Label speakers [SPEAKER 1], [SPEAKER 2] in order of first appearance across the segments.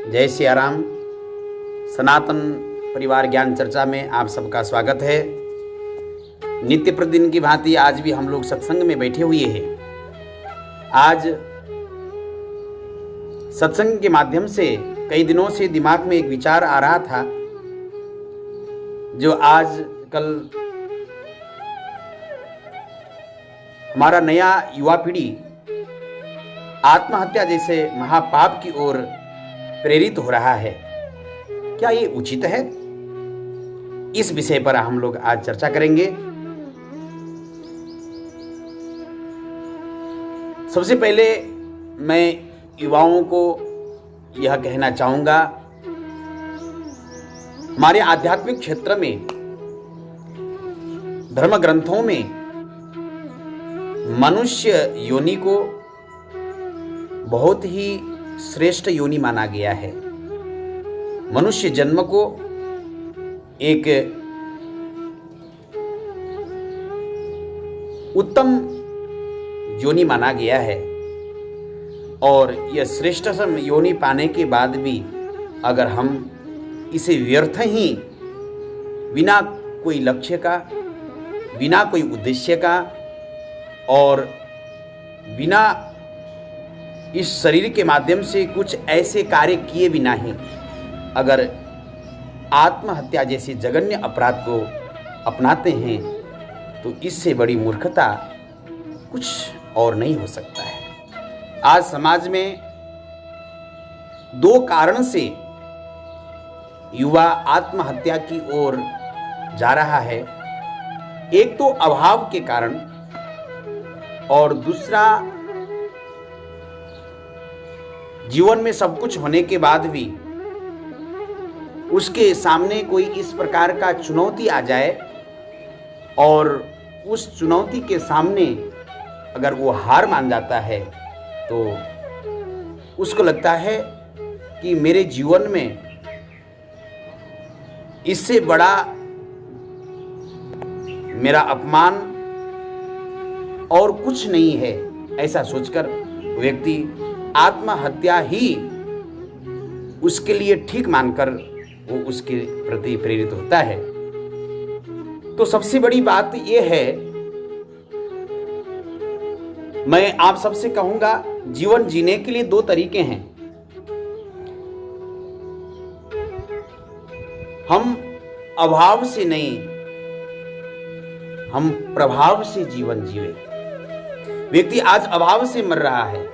[SPEAKER 1] जय सिया राम। सनातन परिवार ज्ञान चर्चा में आप सबका स्वागत है। नित्य प्रतिदिन की भांति आज भी हम लोग सत्संग में बैठे हुए हैं। आज सत्संग के माध्यम से कई दिनों से दिमाग में एक विचार आ रहा था, जो आज कल हमारा नया युवा पीढ़ी आत्महत्या जैसे महापाप की ओर प्रेरित हो रहा है। क्या ये उचित है? इस विषय पर हम लोग आज चर्चा करेंगे। सबसे पहले मैं युवाओं को यह कहना चाहूंगा, हमारे आध्यात्मिक क्षेत्र में धर्म ग्रंथों में मनुष्य योनि को बहुत ही श्रेष्ठ योनि माना गया है। मनुष्य जन्म को एक उत्तम योनि माना गया है, और यह श्रेष्ठतम योनि पाने के बाद भी अगर हम इसे व्यर्थ ही बिना कोई लक्ष्य का, बिना कोई उद्देश्य का और बिना इस शरीर के माध्यम से कुछ ऐसे कार्य किए बिना ही अगर आत्महत्या जैसे जघन्य अपराध को अपनाते हैं, तो इससे बड़ी मूर्खता कुछ और नहीं हो सकता है। आज समाज में दो कारण से युवा आत्महत्या की ओर जा रहा है। एक तो अभाव के कारण, और दूसरा जीवन में सब कुछ होने के बाद भी उसके सामने कोई इस प्रकार का चुनौती आ जाए, और उस चुनौती के सामने अगर वो हार मान जाता है तो उसको लगता है कि मेरे जीवन में इससे बड़ा मेरा अपमान और कुछ नहीं है। ऐसा सोचकर व्यक्ति आत्महत्या ही उसके लिए ठीक मानकर वो उसके प्रति प्रेरित होता है। तो सबसे बड़ी बात यह है, मैं आप सबसे कहूंगा, जीवन जीने के लिए दो तरीके हैं। हम अभाव से नहीं, हम प्रभाव से जीवन जीवे। व्यक्ति आज अभाव से मर रहा है।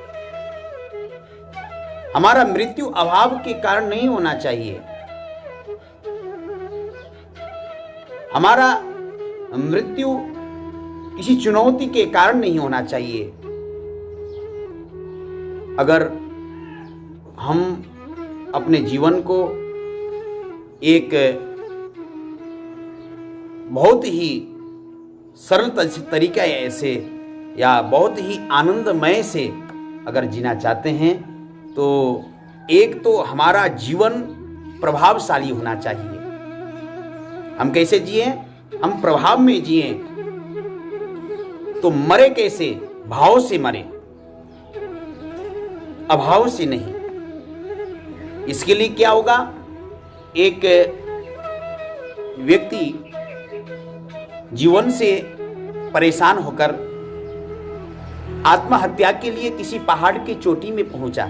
[SPEAKER 1] हमारा मृत्यु अभाव के कारण नहीं होना चाहिए। हमारा मृत्यु किसी चुनौती के कारण नहीं होना चाहिए। अगर हम अपने जीवन को एक बहुत ही सरल तरीके से या बहुत ही आनंदमय से अगर जीना चाहते हैं, तो एक तो हमारा जीवन प्रभावशाली होना चाहिए। हम कैसे जिए? हम प्रभाव में जिए। तो मरे कैसे? भाव से मरे, अभाव से नहीं। इसके लिए क्या होगा? एक व्यक्ति जीवन से परेशान होकर आत्महत्या के लिए किसी पहाड़ की चोटी में पहुंचा।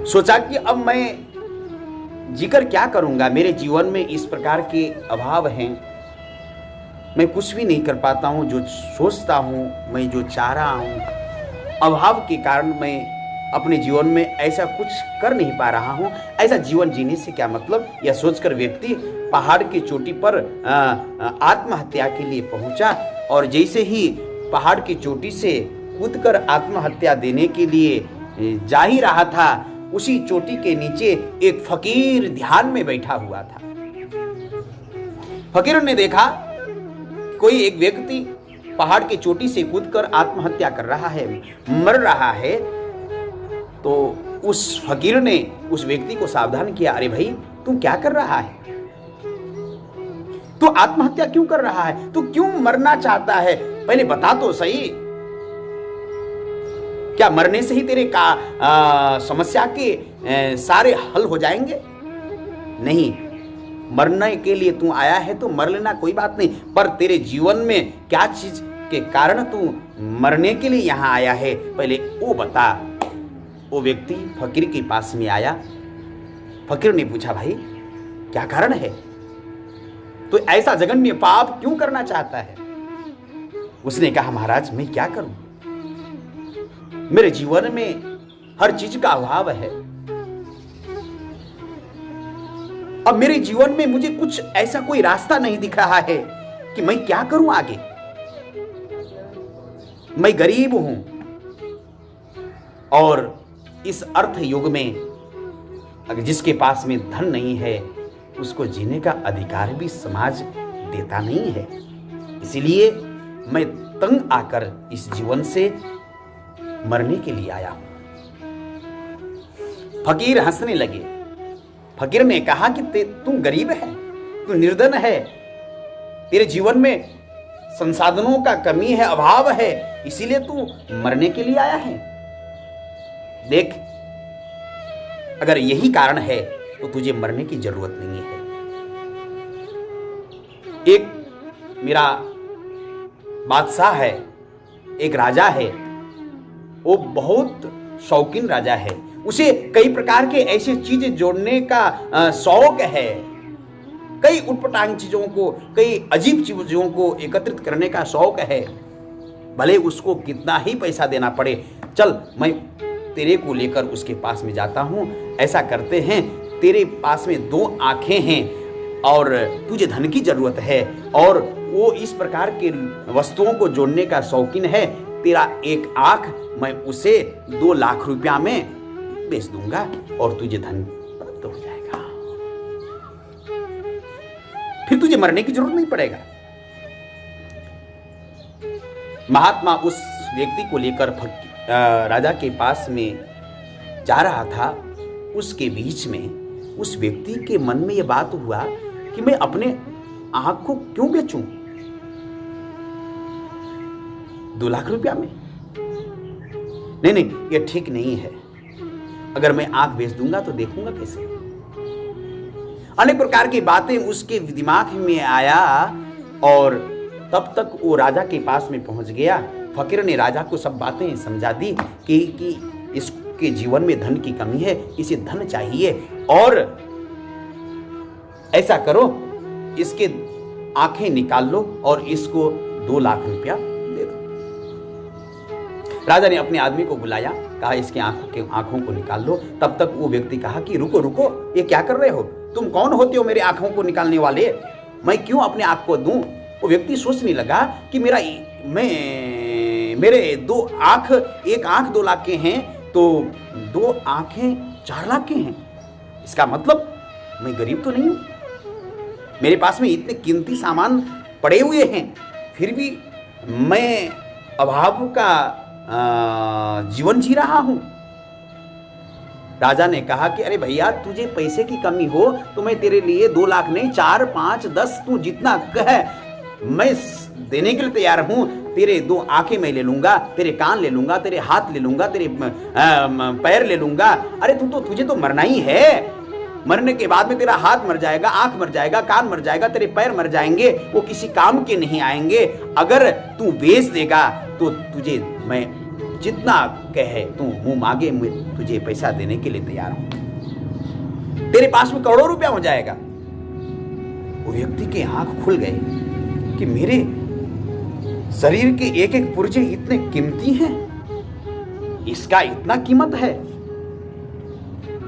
[SPEAKER 1] सोचा कि अब मैं जिक्र क्या करूंगा, मेरे जीवन में इस प्रकार के अभाव हैं, मैं कुछ भी नहीं कर पाता हूं। जो सोचता हूं, मैं जो चाह रहा हूं, अभाव के कारण मैं अपने जीवन में ऐसा कुछ कर नहीं पा रहा हूं। ऐसा जीवन जीने से क्या मतलब? यह सोचकर व्यक्ति पहाड़ की चोटी पर आत्महत्या के लिए पहुंचा, और जैसे ही पहाड़ की चोटी से कूदकर आत्महत्या देने के लिए जा ही रहा था, उसी चोटी के नीचे एक फकीर ध्यान में बैठा हुआ था। फकीर ने देखा कोई एक व्यक्ति पहाड़ की चोटी से कूदकर आत्महत्या कर रहा है, मर रहा है। तो उस फकीर ने उस व्यक्ति को सावधान किया, अरे भाई तू क्या कर रहा है? तू आत्महत्या क्यों कर रहा है? तू क्यों मरना चाहता है? पहले बता तो सही। क्या मरने से ही तेरे समस्या के सारे हल हो जाएंगे? नहीं, मरने के लिए तू आया है तो मर लेना, कोई बात नहीं, पर तेरे जीवन में क्या चीज के कारण तू मरने के लिए यहां आया है, पहले वो बता। वो व्यक्ति फकीर के पास में आया। फकीर ने पूछा, भाई क्या कारण है, तो ऐसा जघन्य पाप क्यों करना चाहता है? उसने कहा, महाराज मैं क्या करूं, मेरे जीवन में हर चीज का अभाव है। अब मेरे जीवन में मुझे कुछ ऐसा कोई रास्ता नहीं दिख रहा है कि मैं क्या करूं आगे। मैं गरीब हूं और इस अर्थ युग में अगर जिसके पास में धन नहीं है उसको जीने का अधिकार भी समाज देता नहीं है। इसीलिए मैं तंग आकर इस जीवन से मरने के लिए आया हूं। फकीर हंसने लगे। फकीर ने कहा कि तू गरीब है, तू निर्धन है, तेरे जीवन में संसाधनों का कमी है, अभाव है, इसीलिए तू मरने के लिए आया है। देख, अगर यही कारण है तो तुझे मरने की जरूरत नहीं है। एक मेरा बादशाह है, एक राजा है, वो बहुत शौकीन राजा है, उसे कई प्रकार के ऐसे चीजें जोड़ने का शौक है, कई उटपटांग चीजों को, कई अजीब चीजों को एकत्रित करने का शौक है। भले उसको कितना ही पैसा देना पड़े, चल मैं तेरे को लेकर उसके पास में जाता हूं। ऐसा करते हैं, तेरे पास में 2 आंखें हैं और तुझे धन की जरूरत है और वो इस प्रकार के वस्तुओं को जोड़ने का शौकीन है। तेरा एक आंख मैं उसे 2 लाख रुपया में बेच दूंगा और तुझे धन प्राप्त हो जाएगा, फिर तुझे मरने की जरूरत नहीं पड़ेगा। महात्मा उस व्यक्ति को लेकर राजा के पास में जा रहा था। उसके बीच में उस व्यक्ति के मन में यह बात हुआ कि मैं अपने आंख को क्यों बेचूं 2 लाख रुपया में? नहीं, यह ठीक नहीं है। अगर मैं आंख बेच दूंगा तो देखूंगा कैसे? अनेक प्रकार की बातें उसके दिमाग में आया और तब तक वो राजा के पास में पहुंच गया। फकीर ने राजा को सब बातें समझा दी कि इसके जीवन में धन की कमी है, इसे धन चाहिए और ऐसा करो, इसके आंखें निकाल लो और इसको 2 लाख रुपया दे दो। राजा ने अपने आदमी को बुलाया, कहा इसके आंखों को निकाल लो। तब तक वो व्यक्ति कहा कि रुको रुको, ये क्या कर रहे हो? तुम कौन होते हो मेरे आंखों को निकालने वाले? मैं क्यों अपने आंख को दूं? वो व्यक्ति सोचने लगा कि मेरे 2 आंख, एक आंख 2 लाख के हैं तो 2 आंखें 4 लाख के हैं। इसका मतलब मैं गरीब तो नहीं हूं, मेरे पास में इतने कीमती सामान पड़े हुए हैं, फिर भी मैं अभाव का जीवन जी रहा हूं। राजा ने कहा कि अरे भैया, तुझे पैसे की कमी हो तो मैं तेरे लिए 2 लाख नहीं, 4, 5, 10 तू जितना कहे मैं देने के लिए तैयार हूं। तेरे 2 आंखें मैं ले लूंगा, तेरे कान ले लूंगा, तेरे हाथ ले लूंगा, तेरे पैर ले लूंगा। अरे तुझे तो मरना ही है। मरने के बाद में तेरा हाथ मर जाएगा, आंख मर जाएगा, कान मर जाएगा, तेरे पैर मर जाएंगे, वो किसी काम के नहीं आएंगे। अगर तू बेच देगा तो तुझे मैं जितना कहे तू मुंह मांगे, मैं तुझे पैसा देने के लिए तैयार हूं। तेरे पास में करोड़ों रुपया हो जाएगा। वो व्यक्ति के आंख खुल गए कि मेरे शरीर के एक एक पुर्जे इतने कीमती हैं, इसका इतना कीमत है,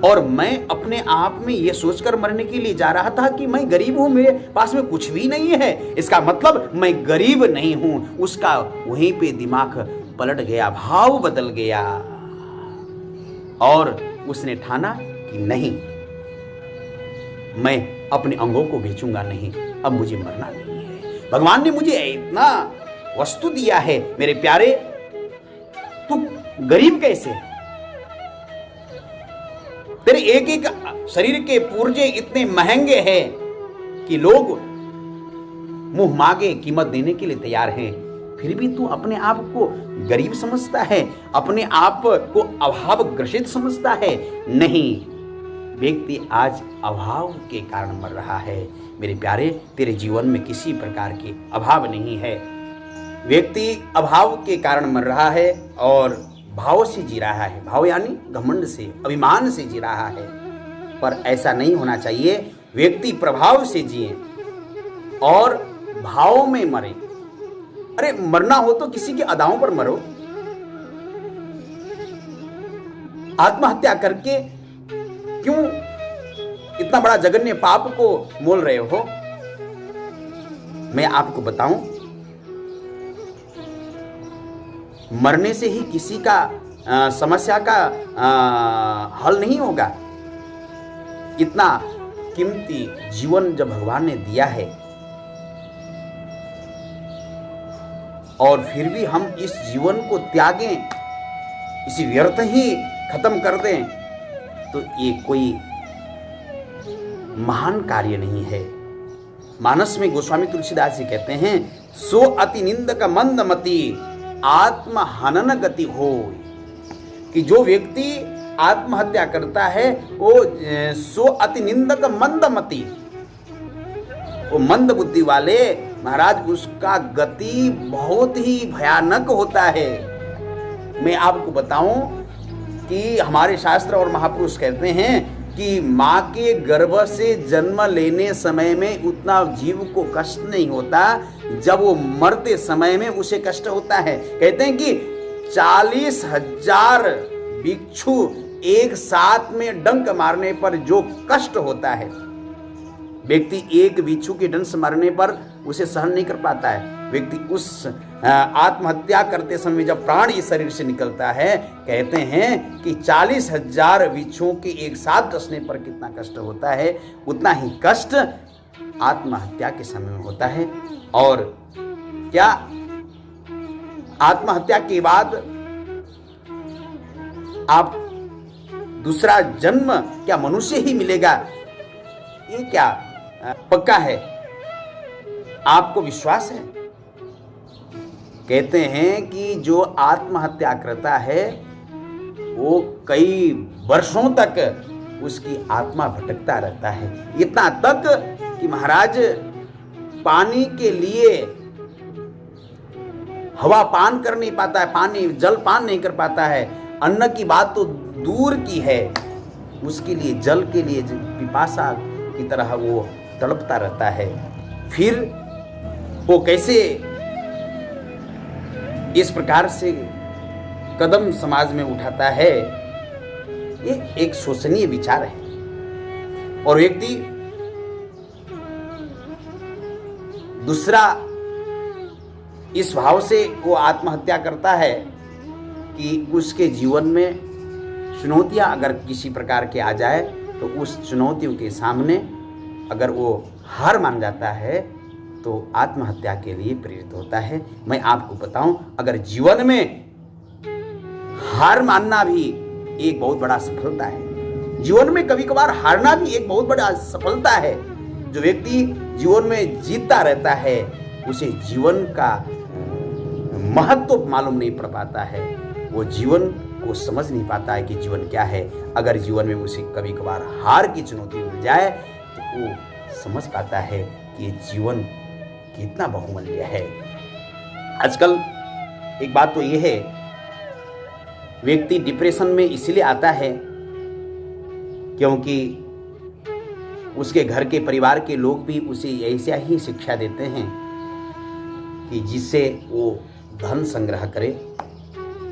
[SPEAKER 1] और मैं अपने आप में यह सोचकर मरने के लिए जा रहा था कि मैं गरीब हूं, मेरे पास में कुछ भी नहीं है। इसका मतलब मैं गरीब नहीं हूं। उसका वहीं पे दिमाग पलट गया, भाव बदल गया और उसने ठाना कि नहीं, मैं अपने अंगों को बेचूंगा नहीं, अब मुझे मरना नहीं है। भगवान ने मुझे इतना वस्तु दिया है, मेरे प्यारे, तू गरीब कैसे? तेरे एक एक शरीर के पुर्जे इतने महंगे हैं कि लोग मुंह मांगे कीमत देने के लिए तैयार हैं। फिर भी तू अपने आप को गरीब समझता है, अपने आप को अभाव ग्रसित समझता है। नहीं, व्यक्ति आज अभाव के कारण मर रहा है। मेरे प्यारे, तेरे जीवन में किसी प्रकार के अभाव नहीं है। व्यक्ति अभाव के कारण मर रहा है और भाव से जी रहा है। भाव यानी घमंड से, अभिमान से जी रहा है, पर ऐसा नहीं होना चाहिए। व्यक्ति प्रभाव से जिए और भाव में मरे। अरे मरना हो तो किसी की अदाओं पर मरो। आत्महत्या करके क्यों इतना बड़ा जघन्य पाप को मोल रहे हो? मैं आपको बताऊं, मरने से ही किसी का समस्या का हल नहीं होगा। इतना कीमती जीवन जब भगवान ने दिया है और फिर भी हम इस जीवन को त्यागें, इसी व्यर्थ ही खत्म कर दें, तो ये कोई महान कार्य नहीं है। मानस में गोस्वामी तुलसीदास जी कहते हैं, सो अति निंदक मंदमति आत्महनन गति हो, कि जो व्यक्ति आत्महत्या करता है वो सो अति निंदक मंदमति, वो मंद बुद्धि वाले महाराज, उसका गति बहुत ही भयानक होता है। मैं आपको बताऊं कि हमारे शास्त्र और महापुरुष कहते हैं कि माँ के गर्भ से जन्म लेने समय में उतना जीव को कष्ट नहीं होता, जब वो मरते समय में उसे कष्ट होता है। कहते हैं कि 40,000 भिक्षु एक साथ में डंक मारने पर जो कष्ट होता है, व्यक्ति एक भिक्षु के डंक मारने पर उसे सहन नहीं कर पाता है। व्यक्ति उस आत्महत्या करते समय जब प्राण इस शरीर से निकलता है, कहते हैं कि 40,000 भिक्षुओं के एक साथ डसने पर कितना कष्ट होता है, उतना ही कष्ट आत्महत्या के समय में होता है। और क्या आत्महत्या के बाद आप दूसरा जन्म क्या मनुष्य ही मिलेगा, ये क्या पक्का है? आपको विश्वास है? कहते हैं कि जो आत्महत्या करता है वो कई वर्षों तक उसकी आत्मा भटकता रहता है, इतना तक कि महाराज पानी के लिए हवा पान कर नहीं पाता है, पानी जल पान नहीं कर पाता है, अन्न की बात तो दूर की है, उसके लिए जल के लिए पिपासा की तरह वो तड़पता रहता है। फिर वो कैसे इस प्रकार से कदम समाज में उठाता है, ये एक शोचनीय विचार है। और व्यक्ति दूसरा इस भाव से वो आत्महत्या करता है कि उसके जीवन में चुनौतियां अगर किसी प्रकार के आ जाए तो उस चुनौतियों के सामने अगर वो हार मान जाता है तो आत्महत्या के लिए प्रेरित होता है। मैं आपको बताऊं, अगर जीवन में हार मानना भी एक बहुत बड़ा सफलता है, जीवन में कभी कभार हारना भी एक बहुत बड़ा सफलता है। जो व्यक्ति जीवन में जीतता रहता है उसे जीवन का महत्व मालूम नहीं पड़ पाता है, वो जीवन को समझ नहीं पाता है कि जीवन क्या है। अगर जीवन में उसे कभी कभार हार की चुनौती मिल जाए तो वो समझ पाता है कि जीवन कितना बहुमूल्य है। आजकल एक बात तो ये है, व्यक्ति डिप्रेशन में इसलिए आता है क्योंकि उसके घर के परिवार के लोग भी उसे ऐसा ही शिक्षा देते हैं कि जिससे वो धन संग्रह करे,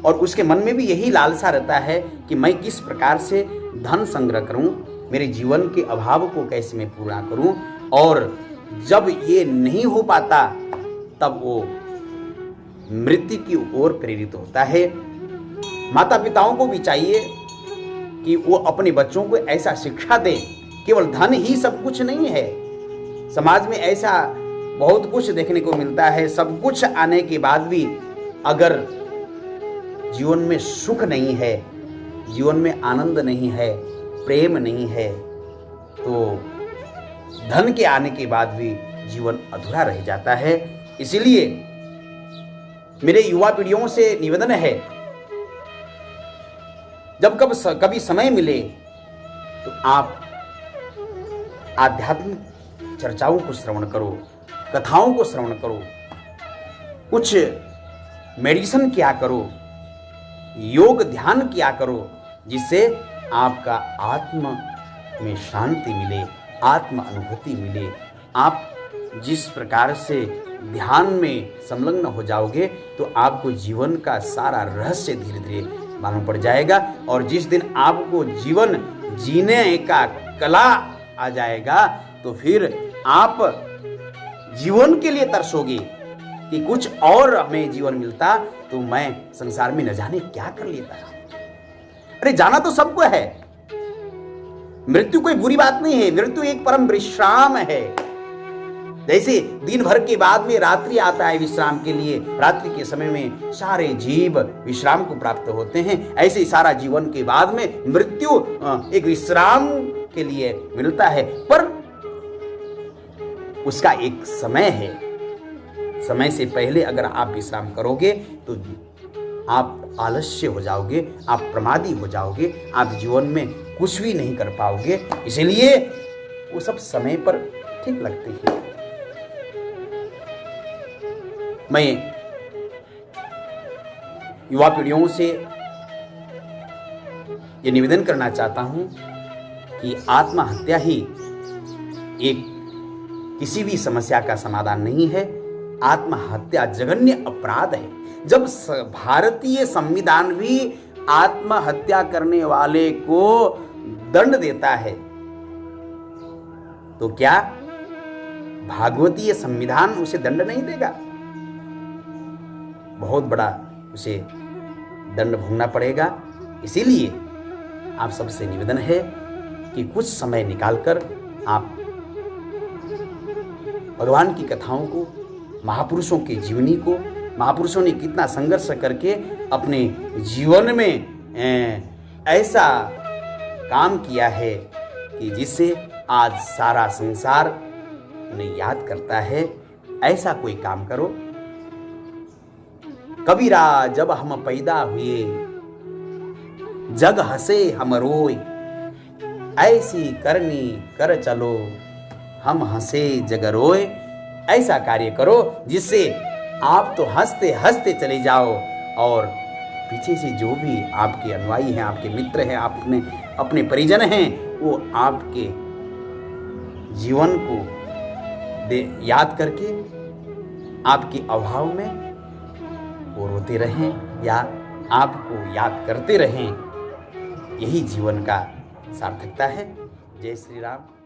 [SPEAKER 1] और उसके मन में भी यही लालसा रहता है कि मैं किस प्रकार से धन संग्रह करूं, मेरे जीवन के अभाव को कैसे मैं पूरा करूं। और जब ये नहीं हो पाता तब वो मृत्यु की ओर प्रेरित होता है। माता पिताओं को भी चाहिए कि वो अपने बच्चों को ऐसा शिक्षा दें, केवल धन ही सब कुछ नहीं है। समाज में ऐसा बहुत कुछ देखने को मिलता है, सब कुछ आने के बाद भी अगर जीवन में सुख नहीं है, जीवन में आनंद नहीं है, प्रेम नहीं है, तो धन के आने के बाद भी जीवन अधूरा रह जाता है। इसलिए मेरे युवा पीढ़ियों से निवेदन है, जब कभी समय मिले तो आप आध्यात्मिक चर्चाओं को श्रवण करो, कथाओं को श्रवण करो, कुछ मेडिटेशन किया करो, योग ध्यान किया करो, जिससे आपका आत्मा में शांति मिले, आत्म अनुभूति मिले। आप जिस प्रकार से ध्यान में संलग्न हो जाओगे तो आपको जीवन का सारा रहस्य धीरे धीरे मालूम पड़ जाएगा। और जिस दिन आपको जीवन जीने का कला आ जाएगा तो फिर आप जीवन के लिए तरसोगे कि कुछ और हमें जीवन मिलता तो मैं संसार में न जाने क्या कर लेता। अरे जाना तो सबको है, मृत्यु कोई बुरी बात नहीं है, मृत्यु एक परम विश्राम है। जैसे दिन भर के बाद में रात्रि आता है विश्राम के लिए, रात्रि के समय में सारे जीव विश्राम को प्राप्त होते हैं, ऐसे ही सारा जीवन के बाद में मृत्यु एक विश्राम के लिए मिलता है। पर उसका एक समय है, समय से पहले अगर आप विश्राम करोगे तो आप आलस्य हो जाओगे, आप प्रमादी हो जाओगे, आप जीवन में कुछ भी नहीं कर पाओगे। इसलिए वो सब समय पर ठीक लगते हैं। मैं युवा पीढ़ियों से ये निवेदन करना चाहता हूं कि आत्महत्या ही एक किसी भी समस्या का समाधान नहीं है। आत्महत्या जघन्य अपराध है। जब भारतीय संविधान भी आत्महत्या करने वाले को दंड देता है तो क्या भागवतीय संविधान उसे दंड नहीं देगा? बहुत बड़ा उसे दंड भोगना पड़ेगा। इसीलिए आप सबसे निवेदन है कि कुछ समय निकालकर आप भगवान की कथाओं को, महापुरुषों की जीवनी को, महापुरुषों ने कितना संघर्ष करके अपने जीवन में ऐसा काम किया है कि जिससे आज सारा संसार उन्हें याद करता है। ऐसा कोई काम करो। कबीरा जब हम पैदा हुए जग हंसे हम रोए, ऐसी करनी कर चलो हम हंसे जग रोए। ऐसा कार्य करो जिससे आप तो हंसते हंसते चले जाओ और पीछे से जो भी आपके अनुयायी हैं, आपके मित्र हैं, अपने परिजन हैं, वो आपके जीवन को याद करके आपके अभाव में वो रोते रहें या आपको याद करते रहें। यही जीवन का सार्थकता है। जय श्री राम।